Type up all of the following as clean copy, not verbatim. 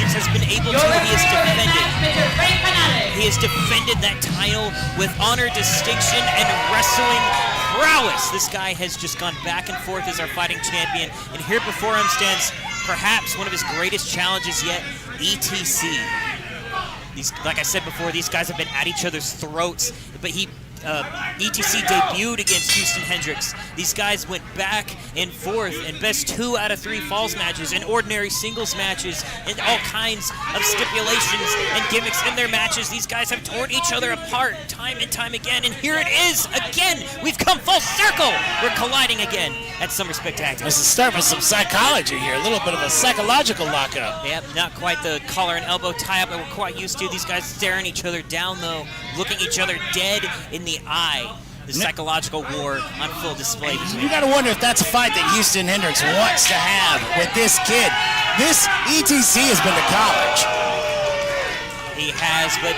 Hendrix has been able to. He has defended that title with honor, distinction, and wrestling prowess. This guy has just gone back and forth as our fighting champion. And here before him stands perhaps one of his greatest challenges yet, ETC. Like I said before, these guys have been at each other's throats, but ETC debuted against Houston Hendrix. These guys went back and forth in best 2 out of 3 falls matches, and ordinary singles matches, and all kinds of stipulations and gimmicks in their matches. These guys have torn each other apart time and time again, and here it is again. We've come full circle. We're colliding again at Summer Spectacular. This is starting with some psychology here, a little bit of a psychological lockup. Yep, not quite the collar and elbow tie-up that we're quite used to. These guys staring each other down, though, looking each other dead in the eye. The psychological war on full display. You got to wonder if that's a fight that Houston Hendrix wants to have with this kid. This ETC has been to college. He has, but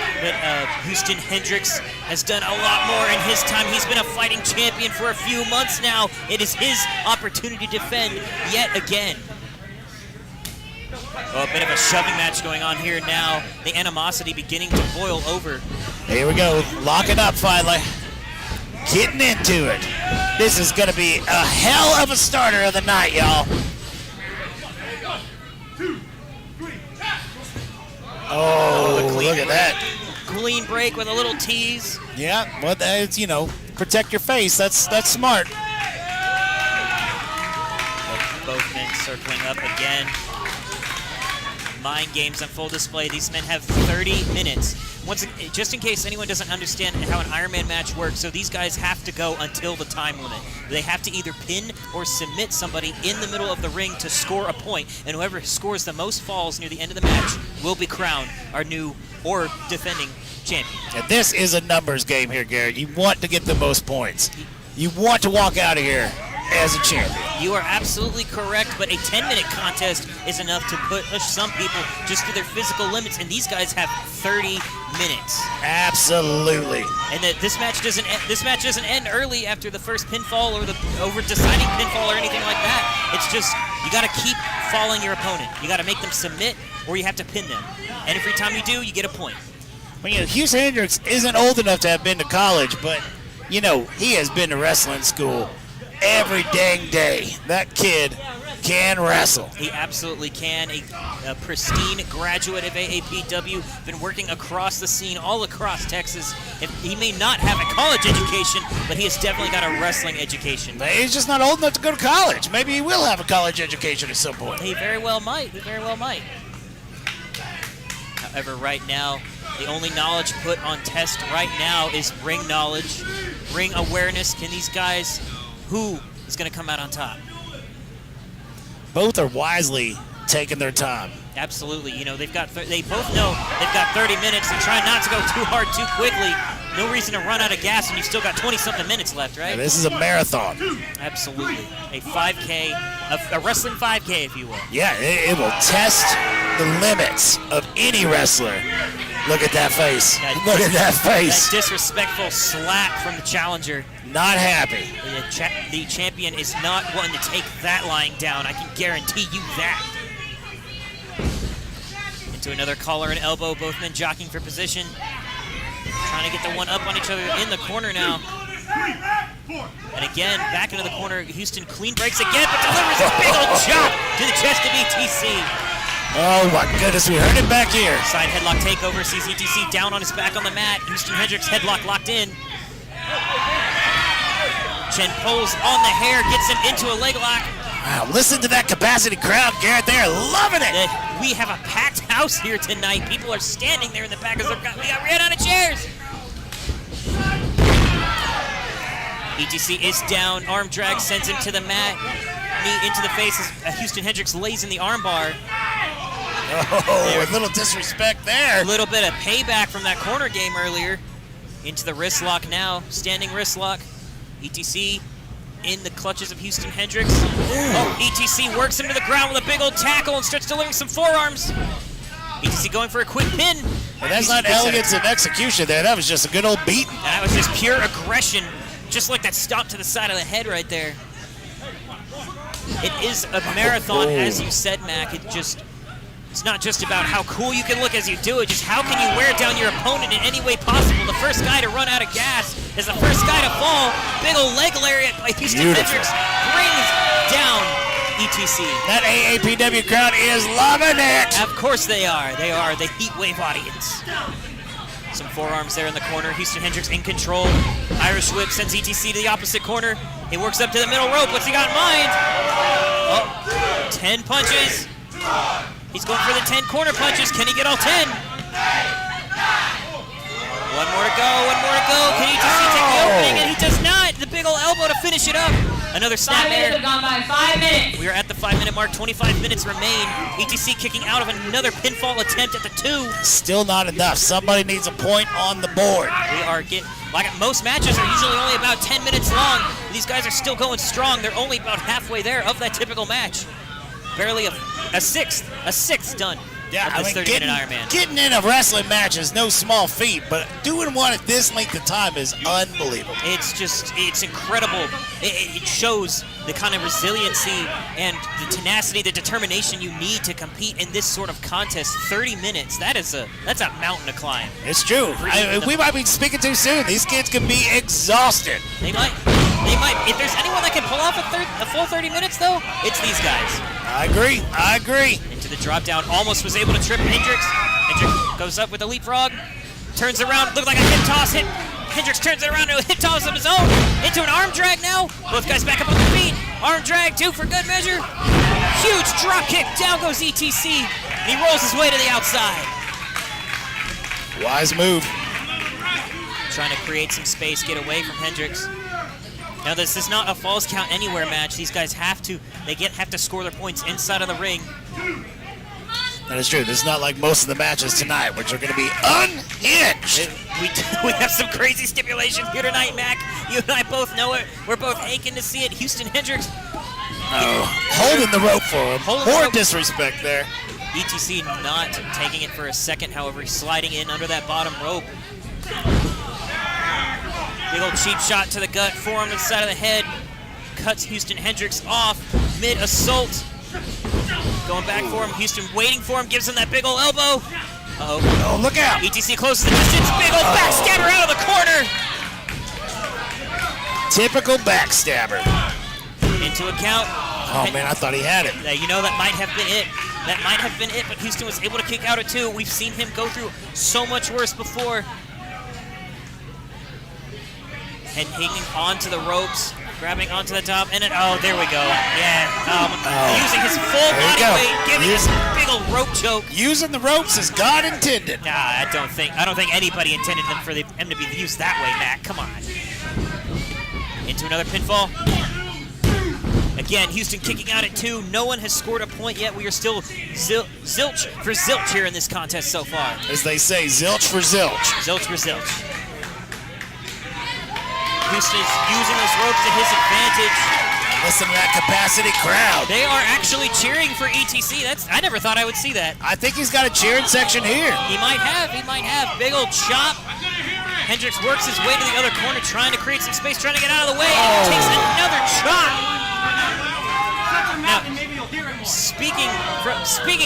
Houston Hendrix has done a lot more in his time. He's been a fighting champion for a few months now. It is his opportunity to defend yet again. Oh, a bit of a shoving match going on here now. The animosity beginning to boil over. Here we go, locking up finally. Getting into it. This is going to be a hell of a starter of the night, y'all. Oh, look at that. Clean break with a little tease. Yeah, well, it's, you know, protect your face. That's smart. Both men circling up again. Mind games on full display. These men have 30 minutes. Just in case anyone doesn't understand how an Iron Man match works, so these guys have to go until the time limit. They have to either pin or submit somebody in the middle of the ring to score a point, and whoever scores the most falls near the end of the match will be crowned our new or defending champion. And this is a numbers game here, Garrett. You want to get the most points. You want to walk out of here as a champion. You are absolutely correct, but a 10-minute contest is enough to push some people just to their physical limits, and these guys have 30 minutes. Absolutely. And this match doesn't end early after the first pinfall or the over-deciding pinfall or anything like that. It's just you got to keep falling your opponent. You got to make them submit, or you have to pin them. And every time you do, you get a point. Well, you know, Houston Hendrix isn't old enough to have been to college, but you know he has been to wrestling school every dang day. That kid can wrestle. He absolutely can. A pristine graduate of AAPW, been working across the scene all across Texas. He may not have a college education, but he has definitely got a wrestling education. But he's just not old enough to go to college. Maybe he will have a college education at some point. He very well might. He very well might. However, right now, the only knowledge put on test right now is ring knowledge, ring awareness. Can these guys, who is going to come out on top? Both are wisely taking their time. Absolutely. You know, they both know they've got 30 minutes. They're trying not to go too hard too quickly. No reason to run out of gas when you've still got 20-something minutes left, right? Yeah, this is a marathon. Absolutely. A 5K, a wrestling 5K, if you will. Yeah, it will test the limits of any wrestler. Look at that face. Look at that face. That disrespectful slap from the challenger. Not happy. The champion is not wanting to take that lying down. I can guarantee you that. Into another collar and elbow. Both men jockeying for position. Trying to get the one up on each other in the corner now. And again, back into the corner. Houston clean breaks again, but delivers a big old chop to the chest of ETC. Oh my goodness, we heard it back here. Side headlock takeover, sees ETC down on his back on the mat. Houston Hendrix headlock locked in. Chen pulls on the hair, gets him into a leg lock. Wow, listen to that capacity crowd, Garrett. They're loving it. We have a packed house here tonight. People are standing there in the back. We got red out of chairs. ETC is down. Arm drag sends him to the mat. Knee into the face as Houston Hendrix lays in the armbar. Oh, a little disrespect there. A little bit of payback from that corner game earlier. Into the wrist lock now. Standing wrist lock. ETC in the clutches of Houston Hendrix. Oh, ETC works him to the ground with a big old tackle and starts delivering some forearms. ETC going for a quick pin. Well, that's not elegance of execution there. That was just a good old beating. That was just pure aggression. Just like that stomp to the side of the head right there. It is a marathon, as you said, Mac. It's not just about how cool you can look as you do it, just how can you wear down your opponent in any way possible. The first guy to run out of gas is the first guy to fall. Big old leg lariat by Houston Hendrix brings down ETC. That AAPW crowd is loving it. Of course they are. They are the heat wave audience. Some forearms there in the corner. Houston Hendrix in control. Irish whip sends ETC to the opposite corner. He works up to the middle rope. What's he got in mind? Oh, 10 punches. He's going for the 10 corner punches. Can he get all 10? One more to go. One more to go. Can ETC take the opening? And he does not. The big old elbow to finish it up. Another snap 5 minutes have gone by. 5 minutes. We are at the 5-minute mark. 25 minutes remain. ETC kicking out of another pinfall attempt at the 2. Still not enough. Somebody needs a point on the board. We are getting, like most matches are usually only about 10 minutes long. These guys are still going strong. They're only about halfway there of that typical match. Barely a sixth done. Yeah, of this 30-minute Ironman. Getting in a wrestling match is no small feat, but doing one at this length of time is unbelievable. It's incredible. It shows the kind of resiliency and the tenacity, the determination you need to compete in this sort of contest. 30 minutes, that's a mountain to climb. It's true. We might be speaking too soon. These kids can be exhausted. They might. If there's anyone that can pull off a full 30 minutes, though, it's these guys. I agree. Into the drop down, almost was able to trip Hendrix. Hendrix goes up with a leapfrog, turns around, looked like a hip toss hit. Hendrix turns it around to a hip toss of his own, into an arm drag now. Both guys back up on their feet. Arm drag, 2 for good measure. Huge drop kick, down goes ETC. And he rolls his way to the outside. Wise move. Trying to create some space, get away from Hendrix. Now this is not a falls count anywhere match. These guys have to score their points inside of the ring. That is true. This is not like most of the matches tonight, which are going to be unhinged. We have some crazy stipulations here tonight, Mac. You and I both know it. We're both aching to see it. Houston Hendrix. Holding the rope for him. More disrespect there. ETC not taking it for a second, however, he's sliding in under that bottom rope. Big old cheap shot to the gut, forearm to the side of the head. Cuts Houston Hendrix off mid-assault. Going back for him. Houston waiting for him, gives him that big old elbow. Uh-oh. Oh, look out. ETC closes the distance. Big old backstabber out of the corner. Typical backstabber. Into a count. Oh, man, I thought he had it. You know, that might have been it. That might have been it, but Houston was able to kick out at 2. We've seen him go through so much worse before. And hanging onto the ropes, grabbing onto the top, and oh, there we go. Yeah, using his full body weight, giving us a big old rope choke. Using the ropes as God intended. Nah, I don't think anybody intended them to be used that way, Matt. Come on. Into another pinfall. Again, Houston kicking out at 2. No one has scored a point yet. We are still zilch for zilch here in this contest so far. As they say, zilch for zilch. Zilch for zilch. Houston is using those ropes to his advantage. Listen to that capacity crowd. They are actually cheering for ETC. I never thought I would see that. I think he's got a cheering section here. He might have. Big old chop. Hendrix works his way to the other corner, trying to create some space, trying to get out of the way. And takes another chop. Now, speaking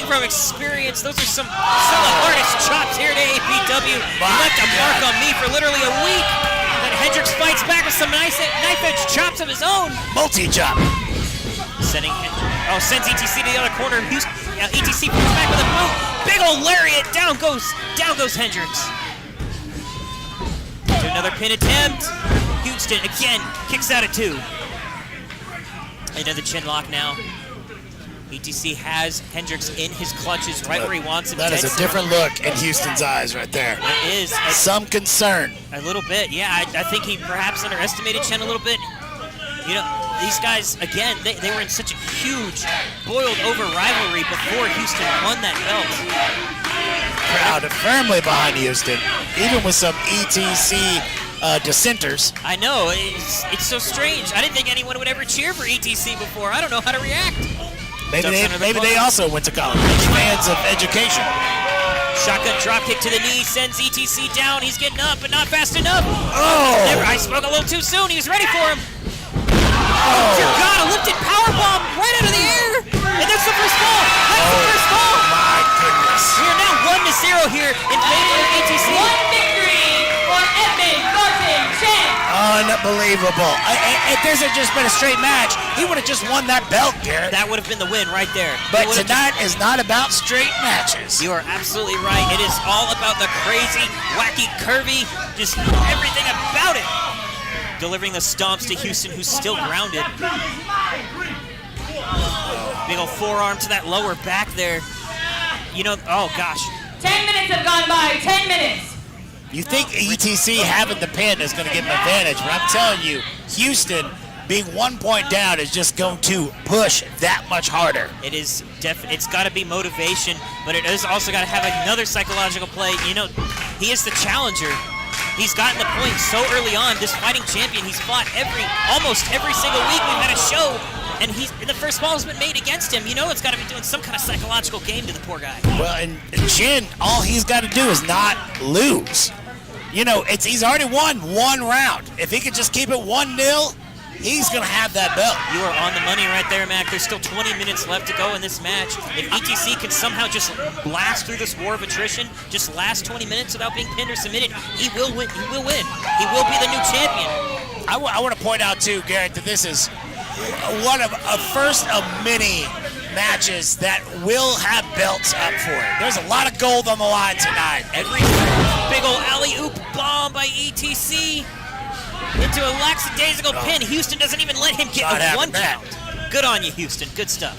from experience, those are some of the hardest chops here at AAPW. Left a mark on me for literally a week. Then Hendrix fights back with some nice knife-edge chops of his own. Multi-chop. Sends ETC to the other corner. ETC pulls back with a boot. Big old lariat. Down goes Hendrix. To another pin attempt. Houston again kicks out at 2. Another chin lock now. ETC has Hendrix in his clutches right where he wants him. That is a different look in Houston's eyes right there. It is. Some concern. A little bit, yeah. I think he perhaps underestimated Chen a little bit. You know, these guys, again, they were in such a huge, boiled-over rivalry before Houston won that belt. Crowd firmly behind Houston, even with some ETC dissenters. I know. It's so strange. I didn't think anyone would ever cheer for ETC before. I don't know how to react. Maybe they also went to college. Fans of education. Shotgun dropkick to the knee sends ETC down. He's getting up, but not fast enough. Oh! I spoke a little too soon. He was ready for him. Oh, dear God, a lifted powerbomb right out of the air. And that's the first fall. That's the first fall. My corner in favor of ETC. One victory for Edmond, Thorton, Chen. Unbelievable. If this had just been a straight match, he would have just won that belt, Garrett. That would have been the win right there. But tonight is not about straight matches. You are absolutely right. It is all about the crazy, wacky, curvy, just everything about it. Delivering the stomps to Houston, who's still grounded. Big old forearm to that lower back there. You know, oh gosh. 10 minutes have gone by, 10 minutes. You think ETC having the pin is going to give him advantage, but I'm telling you, Houston being 1 point down is just going to push that much harder. It is it's got to be motivation, but it is also got to have another psychological play. You know, he is the challenger. He's gotten the point so early on. This fighting champion, he's fought almost every single week we've had a show, and the first ball has been made against him. You know it's got to be doing some kind of psychological game to the poor guy. Well, and Chen, all he's got to do is not lose. You know, he's already won one round. If he could just keep it 1-0, he's going to have that belt. You are on the money right there, Mac. There's still 20 minutes left to go in this match. If ETC can somehow just blast through this war of attrition, just last 20 minutes without being pinned or submitted, he will win. He will win. He will be the new champion. I want to point out, too, Garrett, that this is one of a first of many matches that will have belts up for it. There's a lot of gold on the line tonight. Every big old alley-oop bomb by ETC into a lackadaisical pin. Houston doesn't even let him get a one count. Good on you, Houston. Good stuff.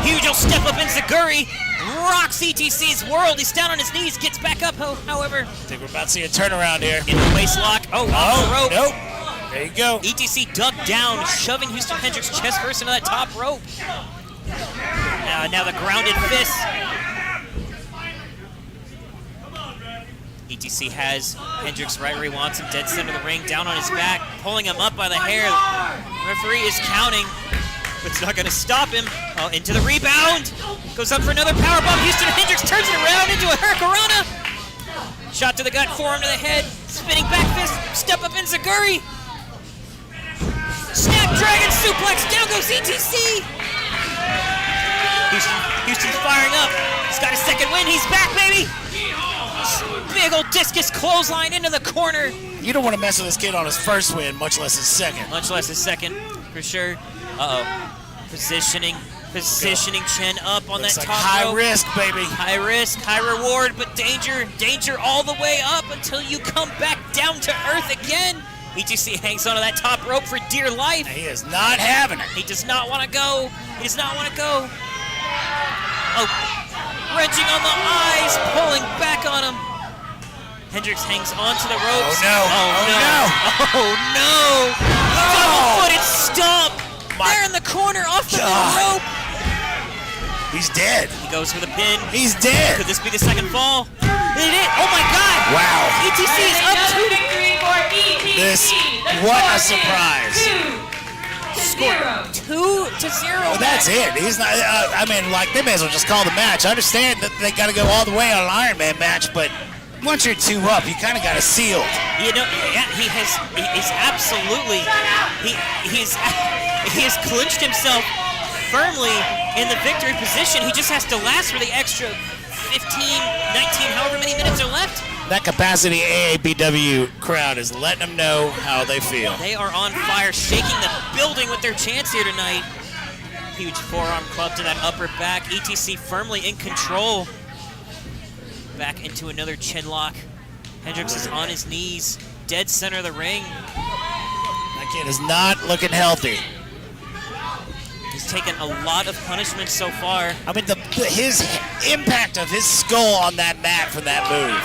Huge old step up in Zaguri. Rocks ETC's world. He's down on his knees. Gets back up, however. I think we're about to see a turnaround here. In the waist lock. Oh, off the rope. Nope. There you go. ETC ducked down, shoving Houston Hendrix chest first into that top rope. Now the grounded fist. ETC has Hendrix right where he wants him, dead center of the ring, down on his back, pulling him up by the hair. Referee is counting, but it's not going to stop him. Oh, into the rebound. Goes up for another powerbomb. Houston Hendrix turns it around into a hurricanrana. Shot to the gut, forearm to the head, spinning back fist, step up in Zaguri. Snapdragon suplex, down goes ETC. Houston's firing up. He's got a second win. He's back, baby. Big old discus clothesline into the corner. You don't want to mess with this kid on his first win, much less his second. Much less his second, for sure. Uh-oh. Positioning Chen up on Looks that like top high rope. risk, baby. High risk, high reward, but danger all the way up until you come back down to earth again. ETC hangs onto that top rope for dear life. He is not having it. He does not want to go. He does not want to go. Oh, wrenching on the eyes, pulling back on him. Hendrix hangs onto the ropes. Oh, no. Oh, no. Double-footed stomp. There in the corner, off the rope. He's dead. He goes for the pin. He's dead. Could this be the second fall? It is. Oh, my God. Wow. ETC is up Another 2 victory for ETC. This, The what score a is surprise. 2-0. 2-0. Well, that's it. He's not. I mean, like, they may as well just call the match. I understand that they got to go all the way on an Iron Man match, but once you're 2 up, you kind of got it sealed. You know, yeah, he's absolutely, he has clinched himself firmly in the victory position. He just has to last for the extra 15, 19, however many minutes are left. That capacity AAPW crowd is letting them know how they feel. They are on fire, shaking the building with their chants here tonight. Huge forearm club to that upper back. ETC firmly in control. Back into another chin lock. Hendrix is on his knees, dead center of the ring. That kid is not looking healthy. He's taken a lot of punishment so far. I mean, his impact of his skull on that mat from that move.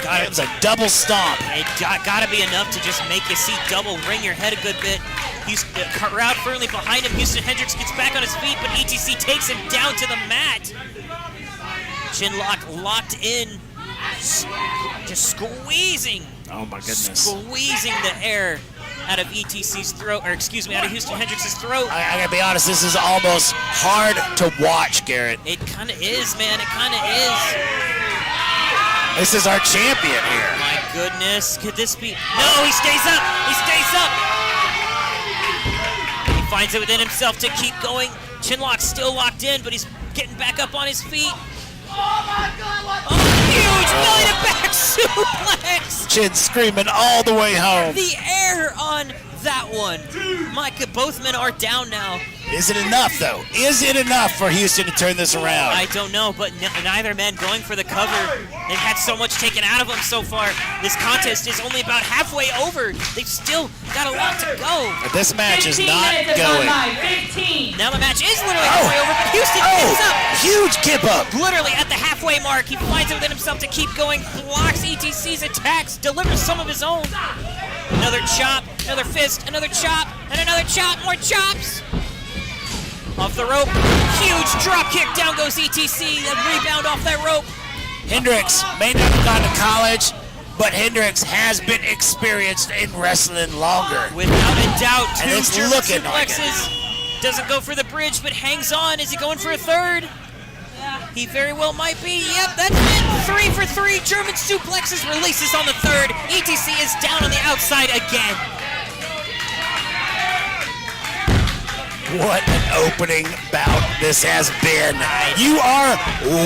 God, it was a double stomp. It got to be enough to just make you see double, ring your head a good bit. The crowd firmly behind him. Houston Hendrix gets back on his feet, but ETC takes him down to the mat. Chin lock locked in, just squeezing. Oh my goodness. Squeezing the air out of ETC's throat, or excuse me, out of Houston Hendrix's throat. I gotta be honest, this is almost hard to watch, Garrett. It kind of is, man. It kind of is. This is our champion here. My goodness, could this be? No, he stays up. He stays up. He finds it within himself to keep going. Chin lock still locked in, but he's getting back up on his feet. Huge belly to back suplex. Chen screaming all the way home. The air on that one. Micah, both men are down now. Is it enough, though? Is it enough for Houston to turn this around? I don't know, but neither man going for the cover. They've had so much taken out of them so far. This contest is only about halfway over. They've still got a lot to go. But this match is not 15 minutes going. gone by. 15. Now the match is literally halfway over, but Houston gives up. Huge kip up. Literally at the halfway mark, he finds it within himself to keep going, blocks ETC's attacks, delivers some of his own. Another chop, another fist, another chop, and another chop, more chops. Off the rope, huge drop kick, down goes ETC, then rebound off that rope. Hendrix may not have gone to college, but Hendrix has been experienced in wrestling longer. Without a doubt, And two it's German looking like suplexes. Doesn't go for the bridge, but hangs on. Is he going for a third? He very well might be. Yep, that's it. 3 for 3. German suplexes, releases on the third. ETC is down on the outside again. What an opening bout this has been. You are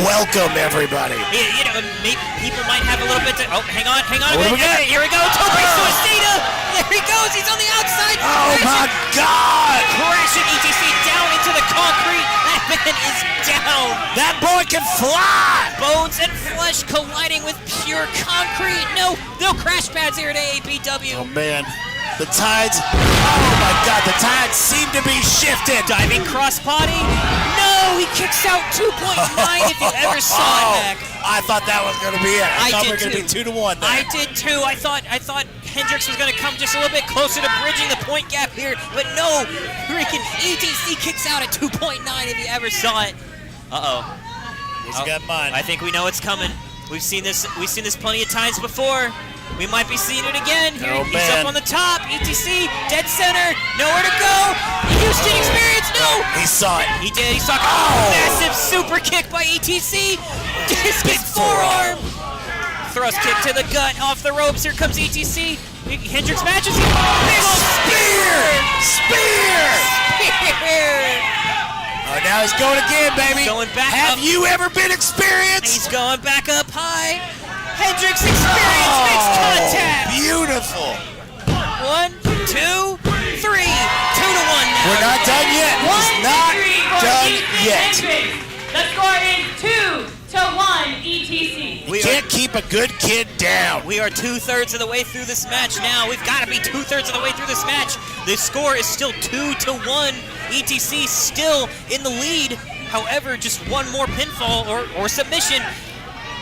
welcome, everybody. You know, maybe people might have a little bit to... Oh, hang on. What do we got? Here we go. Tope Suicida. There he goes. He's on the outside. Oh, my God. Crashing ETC down into the concrete. That man is down. That boy can fly. Bones and flesh colliding with pure concrete. No crash pads here at AAPW. Oh, man. The tides, oh my God, the tides seem to be shifted. Diving cross body. No, he kicks out 2.9 if you ever saw it back. I thought that was going to be it. I thought we were did going to be 2-1 there. I did too. I thought Hendrix was going to come just a little bit closer to bridging the point gap here, but no, freaking ETC kicks out at 2.9 if you ever saw it. Uh-oh. He's got mine. I think we know it's coming. We've seen this plenty of times before. We might be seeing it again. Oh, He's man. up on the top. ETC, dead center, nowhere to go. Houston experience, no. He saw it. He did. He saw a massive super kick by ETC. Discus forearm. Thrust kick to the gut, off the ropes. Here comes ETC. Hendrix matches. Big ol' spear. Oh, now he's going again, baby. Going back Have up. you ever been experienced? He's going back up high. Hendrix experience makes contact. Beautiful. 1, 2, 3. 2-1 now. We're not done yet. He's not done yet. The score is 2-1 ETC. We can't keep a good kid down. We are 2/3 of the way through this match now. We've got to be 2/3 of the way through this match. The score is still 2-1. ETC still in the lead. However, just one more pinfall or submission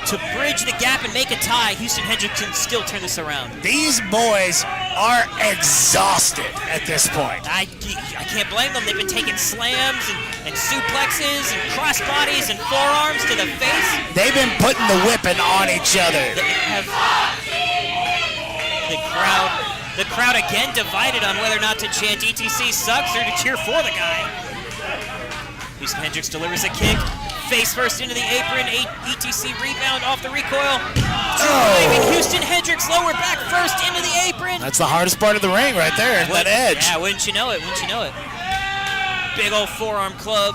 to bridge the gap and make a tie. Houston Hendrix can still turn this around. These boys are exhausted at this point. I can't blame them. They've been taking slams and suplexes and cross bodies and forearms to the face. They've been putting the whipping on each other. They have the crowd again divided on whether or not to chant ETC sucks or to cheer for the guy. Houston Hendrix delivers a kick. Face first into the apron. ETC rebound off the recoil. Driving Houston Hendrix lower back first into the apron. That's the hardest part of the ring right there, that edge. Yeah, wouldn't you know it? Big old forearm club.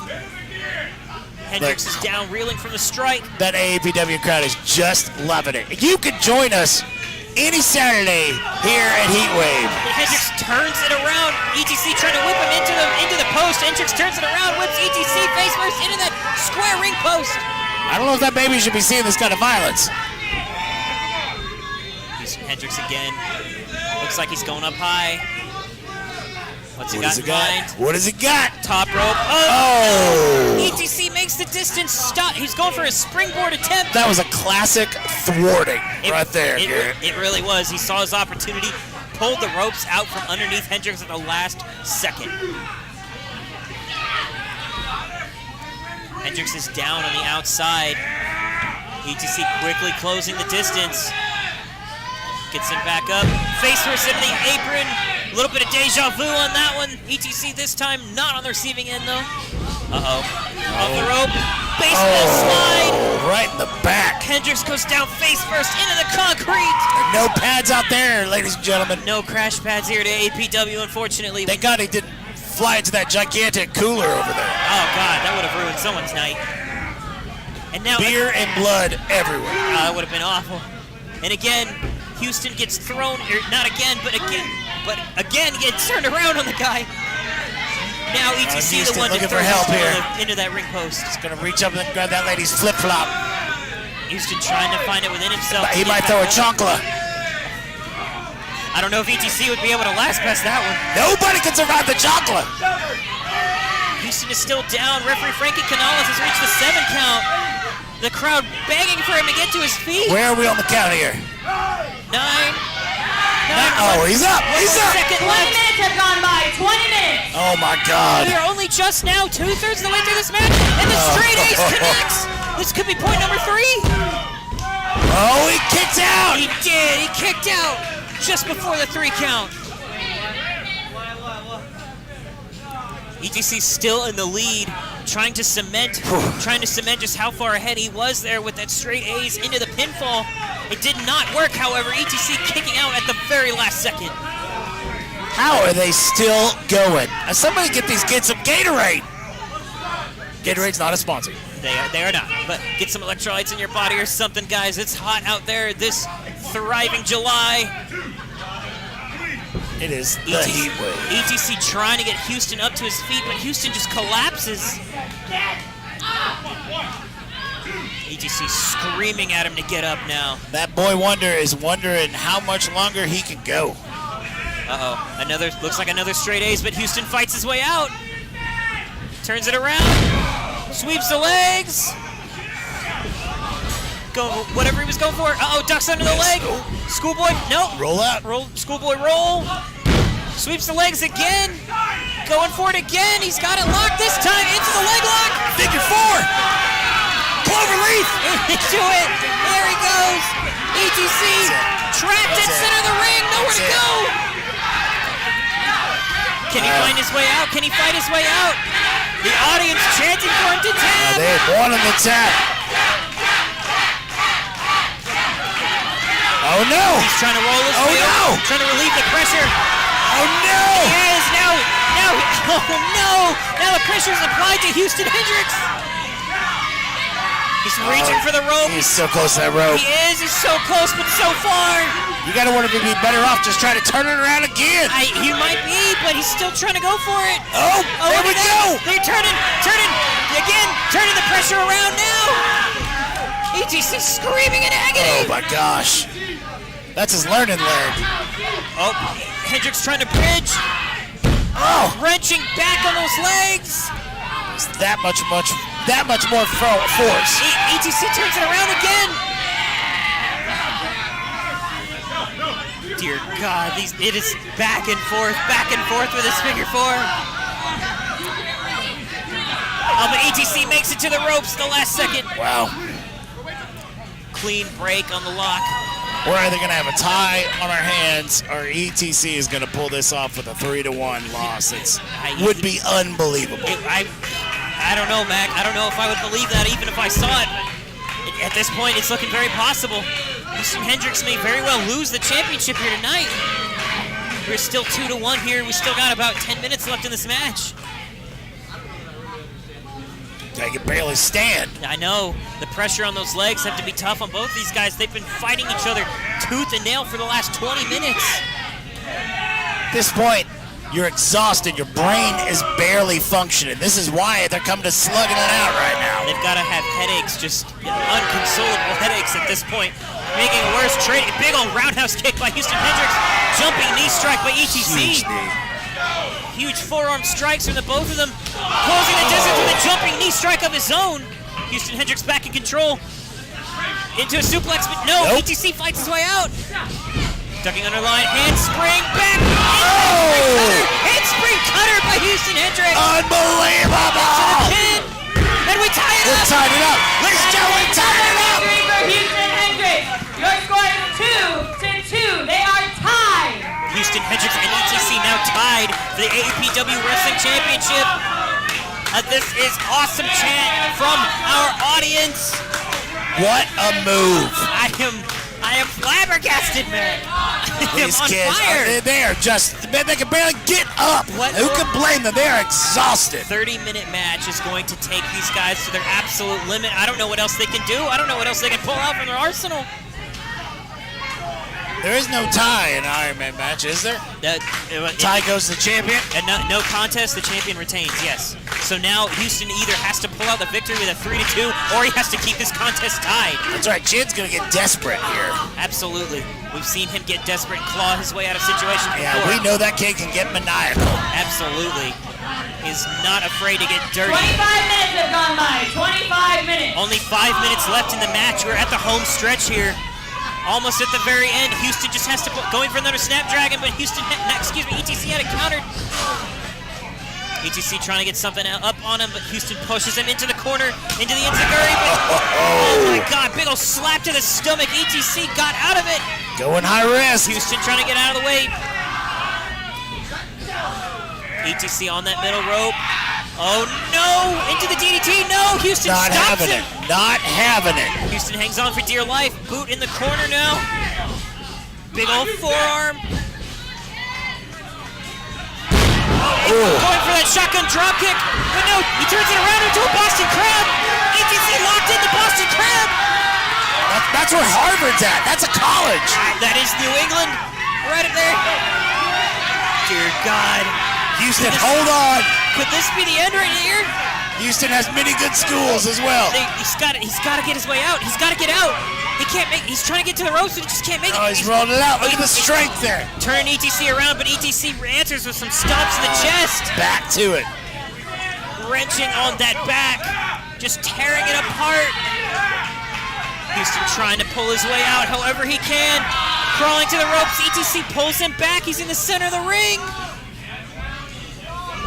Hendrix is down, reeling from the strike. That AAPW crowd is just loving it. You can join us any Saturday here at Heatwave. Hendrix turns it around. ETC trying to whip him into the post. Hendrix turns it around, whips ETC face first into that square ring post. I don't know if that baby should be seeing this kind of violence. Hendrix again. Looks like he's going up high. What's he What got has in it got? mind? What has it got? Top rope. Oh! ETC makes the distance stop. He's going for a springboard attempt. That was a classic thwarting right there, Garrett. It really was. He saw his opportunity, pulled the ropes out from underneath Hendrix at the last second. Hendrix is down on the outside. ETC quickly closing the distance. Gets him back up. Face first into the apron. A little bit of deja vu on that one. ETC this time not on the receiving end though. Uh-oh. Off the rope. Baseball slide. Right in the back. Hendrix goes down face first into the concrete. No pads out there, ladies and gentlemen. No crash pads here at AAPW, unfortunately. Thank God he didn't fly into that gigantic cooler over there. Oh, God, that would have ruined someone's night. And now beer and blood everywhere. that would have been awful. And again, Houston gets thrown, not again, but again gets turned around on the guy. Now ETC the one to looking throw for help here. into that ring post. He's gonna reach up and grab that lady's flip-flop. Houston trying to find it within himself. He might throw a chancla. I don't know if ETC would be able to last past that one. Nobody can survive the chancla. Houston is still down. Referee Frankie Canales has reached the 7 count. The crowd begging for him to get to his feet. Where are we on the count here? 9. Oh, he's up. He's up. 20 minutes have gone by. 20 minutes. Oh my God. We are only just now 2/3 of the way through this match, and the straight ace connects. This could be point number 3. Oh, he kicked out. He did. He kicked out just before the 3 count. ETC still in the lead, trying to cement just how far ahead he was there with that straight A's into the pinfall. It did not work, however, ETC kicking out at the very last second. How are they still going? Somebody get these kids some Gatorade. Gatorade's not a sponsor. They are not, but get some electrolytes in your body or something, guys. It's hot out there this thriving July. It is the heat wave. ETC trying to get Houston up to his feet, but Houston just collapses. ETC screaming at him to get up now. That boy Wonder is wondering how much longer he can go. Uh-oh, looks like another straight A's, but Houston fights his way out. Turns it around, sweeps the legs. Go whatever he was going for. Uh-oh, ducks under the leg. Schoolboy, nope. Roll out. Schoolboy roll. Sweeps the legs again. Going for it again. He's got it locked this time into the leg lock. Figure 4. Cloverleaf. Into it. There he goes. ETC trapped at center of the ring. Nowhere to go. Can he find his way out? Can he fight his way out? The audience chanting for him to tap. They wanted the tap. Oh no! He's trying to roll his Oh wheel, no! trying to relieve the pressure. Oh no! He is now, oh no! Now the pressure is applied to Houston Hendrix. He's reaching for the rope. He's so close to that rope. He is, he's so close, but so far. You gotta want him to be better off just trying to turn it around again. He might be, but he's still trying to go for it. Oh, there we go! They're turning, again, turning the pressure around now. ETC screaming in agony. Oh my gosh. That's his learning leg. Oh, Hendrix trying to bridge. Oh! Wrenching back on those legs. It's that much more force. ETC turns it around again. Dear God, it is back and forth with his figure 4. Oh, but ETC makes it to the ropes the last second. Wow. Clean break on the lock. We're either going to have a tie on our hands or ETC is going to pull this off with a 3-1 loss. It would be unbelievable. I don't know, Mac. I don't know if I would believe that even if I saw it. But at this point, it's looking very possible. Houston Hendrix may very well lose the championship here tonight. We're still 2-1 here. We still got about 10 minutes left in this match. They can barely stand. I know. The pressure on those legs have to be tough on both these guys. They've been fighting each other tooth and nail for the last 20 minutes. At this point, you're exhausted. Your brain is barely functioning. This is why they're coming to slugging it out right now. They've got to have headaches, just unconsolable headaches at this point. Making it worse. Big old roundhouse kick by Houston Hendrix. Jumping knee strike by ETC. Huge knee. Huge forearm strikes from the both of them. Closing the distance with a jumping knee strike of his own. Houston Hendrix back in control. Into a suplex, but no, nope. ETC fights his way out. Ducking underline, handspring, back. Oh! Handspring cutter by Houston Hendrix. Unbelievable! To the pin. And we tie it up. We're tied it up. Ladies and gentlemen, we tied it up. Victory for Houston Hendrix. Your score is 2-2. They are tied. Houston Hendrix and ETC now tied for the AAPW Wrestling Championship. This is awesome chant from our audience. What a move. I am flabbergasted, man. I am These on kids, fire. they are just, man, they can barely get up. What? Who can blame them? They are exhausted. 30-minute match is going to take these guys to their absolute limit. I don't know what else they can do. I don't know what else they can pull out from their arsenal. There is no tie in an Iron Man match, is there? Tie goes to the champion? And no contest, the champion retains, yes. So now Houston either has to pull out the victory with a 3-2, or he has to keep this contest tied. That's right, Chen's going to get desperate here. Absolutely. We've seen him get desperate and claw his way out of situations before. Yeah, we know that kid can get maniacal. Absolutely. He's not afraid to get dirty. 25 minutes have gone by. 25 minutes. Only 5 minutes left in the match. We're at the home stretch here. Almost at the very end. Houston just has to going for another Snapdragon, but ETC had it countered. ETC trying to get something up on him, but Houston pushes him into the corner, into the enziguri. Oh my God, big ol' slap to the stomach. ETC got out of it. Going high risk. Houston trying to get out of the way. ETC on that middle rope. Oh no! Into the DDT, no! Houston Not stops having him. it. Not having it. Houston hangs on for dear life. Boot in the corner now. Big old forearm. Going for that shotgun dropkick. But no, he turns it around into a Boston Crab. ETC locked in the Boston Crab. That's where Harvard's at. That's a college. That is New England. Right up there. Dear God. Houston, hold on. Could this be the end right here? Houston has many good schools as well. He's got to get his way out. He's got to get out. He can't make. He's trying to get to the ropes, but he just can't make it. Oh, he's rolling it out. Look at the strength there. Turning ETC around, but ETC answers with some stomps in the chest. Back to it. Wrenching on that back, just tearing it apart. Houston trying to pull his way out however he can. Crawling to the ropes. ETC pulls him back. He's in the center of the ring.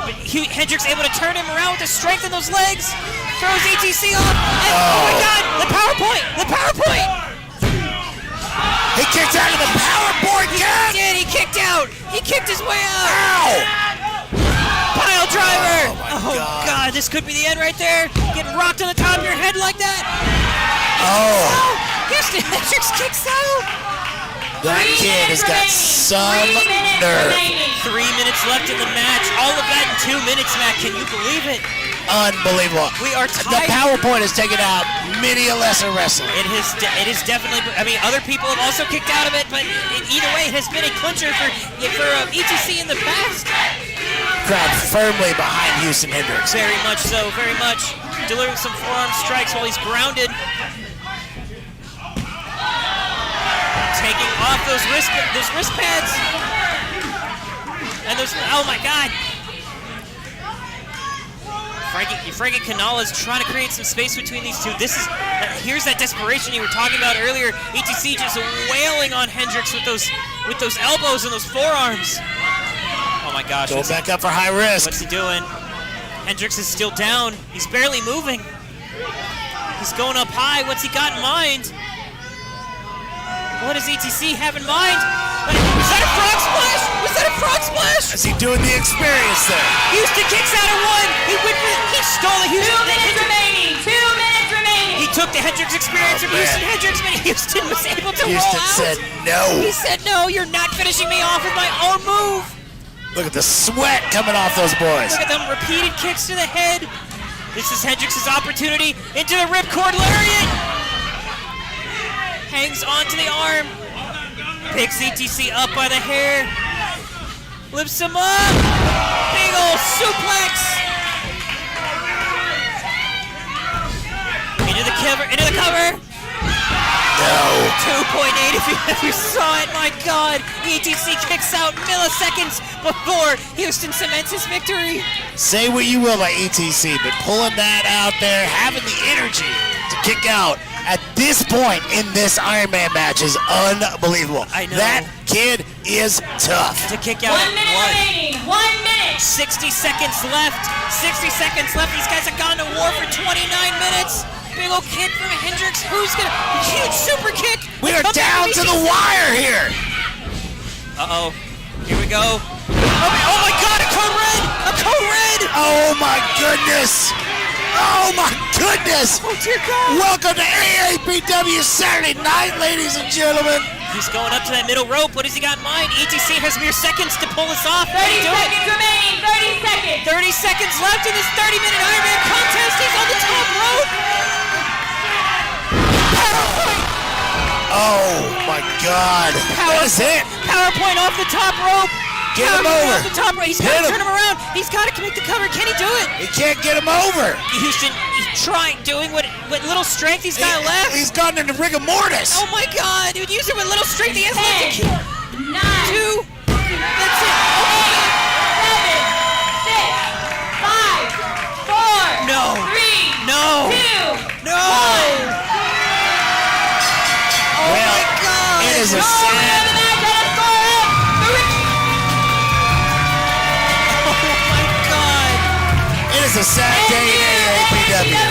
But Hendrix able to turn him around with the strength in those legs. Throws ETC off. And, oh my God! The PowerPoint! The PowerPoint! He kicked out of the PowerPoint, Ken! He did. He kicked out. He kicked his way out. Ow! Pile driver! Oh, my God. This could be the end right there. Getting rocked on the top of your head like that. Oh. Houston Hendrix kicks out. That kid has got some nerve. 3 minutes left in the match. All of that in 2 minutes, Matt. Can you believe it? Unbelievable. We are The tied. PowerPoint has taken out many a lesser wrestler. It is definitely. I mean, other people have also kicked out of it, but either way, it has been a clincher for ETC in the past. Crowd firmly behind Houston Hendrix. Very much so. Very much. Delivering some forearm strikes while he's grounded. Taking off those wrist pads. And those, oh my God. Frankie Canales trying to create some space between these two. Here's that desperation you were talking about earlier. ETC just wailing on Hendrix with those elbows and those forearms. Oh my gosh. Go back up for high risk. What's he doing? Hendrix is still down. He's barely moving. He's going up high. What's he got in mind? What does ETC have in mind? Was that a frog splash? Was that a frog splash? Is he doing the experience there? Houston kicks out at one. He stole it. 2 minutes remaining. 2 minutes remaining. He took the Hendrix experience from Houston Hendrix, but Houston was able to roll Houston out. said no. He said, no, you're not finishing me off with my own move. Look at the sweat coming off those boys. Look at them repeated kicks to the head. This is Hendrix's opportunity into the ripcord lariat. Hangs onto the arm. Picks ETC up by the hair. Lifts him up. Big ol' suplex. Into the cover. No. 2.8 if you saw it, my God. ETC kicks out milliseconds before Houston cements his victory. Say what you will about ETC, but pulling that out there, having the energy to kick out at this point in this Iron Man match is unbelievable. I know. That kid is tough. To kick out 1 minute remaining. 1 minute. 60 seconds left. 60 seconds left. These guys have gone to war for 29 minutes. Big ol' kick from Hendrix. Who's gonna huge super kick? We are down to the wire here. Uh-oh. Here we go. Oh my God, a code red! A code red! Oh my goodness. Oh my goodness! Oh dear God! Welcome to AAPW Saturday night, ladies and gentlemen. He's going up to that middle rope. What has he got in mind? ETC has mere seconds to pull this off. 30 seconds remaining. 30 seconds. 30 seconds left in this 30-minute Ironman contest. He's on the top rope. Oh my God! That is it. PowerPoint off the top rope. Get him PowerPoint over. Off the top rope. He's got to turn him around. He's got to commit the cover. Can he do it? He can't get him over. Houston, he's trying, doing what little strength he's got left. He's gotten into rigor mortis. Oh my God, dude, use it with little strength he has 10, left. 9, 2, that's it. 8, 7, 6, 5, 4, No. 3, No. 2, No. 1. Oh my God. It is a No, sad. the match had a score of Oh my God. It is a sad day in AAPW.